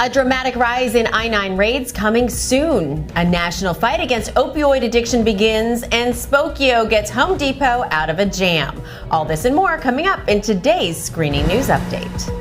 A dramatic rise in I-9 raids coming soon. A national fight against opioid addiction begins, and Spokeo gets Home Depot out of a jam. All this and more coming up in today's Screening News Update.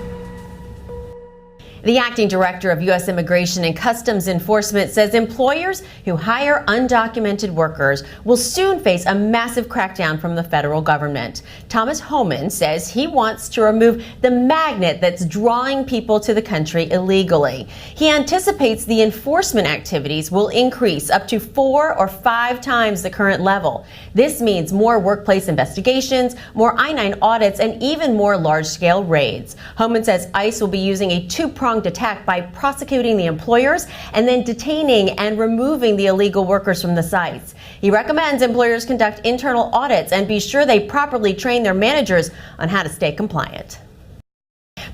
The acting director of U.S. Immigration and Customs Enforcement says employers who hire undocumented workers will soon face a massive crackdown from the federal government. Thomas Homan says he wants to remove the magnet that's drawing people to the country illegally. He anticipates the enforcement activities will increase up to 4 or 5 times the current level. This means more workplace investigations, more I-9 audits, and even more large-scale raids. Homan says ICE will be using a two-pronged attack by prosecuting the employers and then detaining and removing the illegal workers from the sites. He recommends employers conduct internal audits and be sure they properly train their managers on how to stay compliant.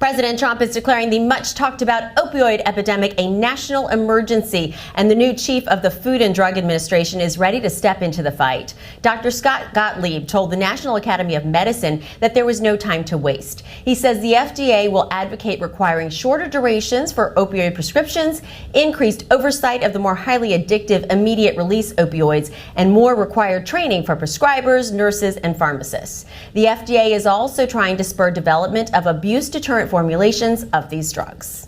President Trump is declaring the much-talked-about opioid epidemic a national emergency, and the new chief of the Food and Drug Administration is ready to step into the fight. Dr. Scott Gottlieb told the National Academy of Medicine that there was no time to waste. He says the FDA will advocate requiring shorter durations for opioid prescriptions, increased oversight of the more highly addictive immediate-release opioids, and more required training for prescribers, nurses, and pharmacists. The FDA is also trying to spur development of abuse-deterrent formulations of these drugs.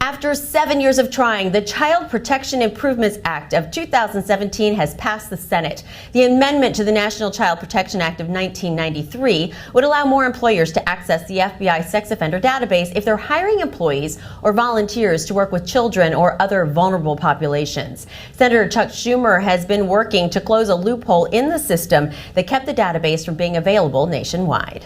After 7 years of trying, the Child Protection Improvements Act of 2017 has passed the Senate. The amendment to the National Child Protection Act of 1993 would allow more employers to access the FBI sex offender database if they're hiring employees or volunteers to work with children or other vulnerable populations. Senator Chuck Schumer has been working to close a loophole in the system that kept the database from being available nationwide.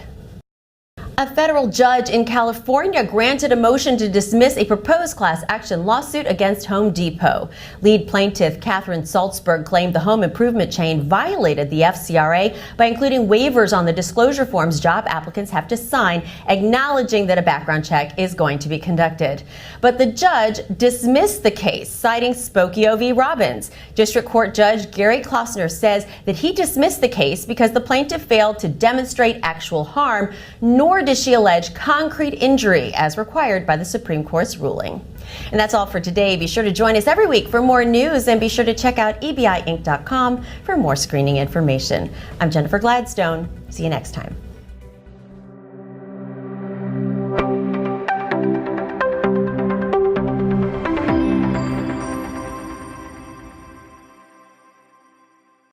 A federal judge in California granted a motion to dismiss a proposed class action lawsuit against Home Depot. Lead plaintiff Catherine Salzberg claimed the home improvement chain violated the FCRA by including waivers on the disclosure forms job applicants have to sign, acknowledging that a background check is going to be conducted. But the judge dismissed the case, citing Spokeo v. Robbins. District Court Judge Gary Klossner says that he dismissed the case because the plaintiff failed to demonstrate actual harm, nor did she allege concrete injury as required by the Supreme Court's ruling. And that's all for today. Be sure to join us every week for more news, and be sure to check out ebiinc.com for more screening information. I'm Jennifer Gladstone. See you next time.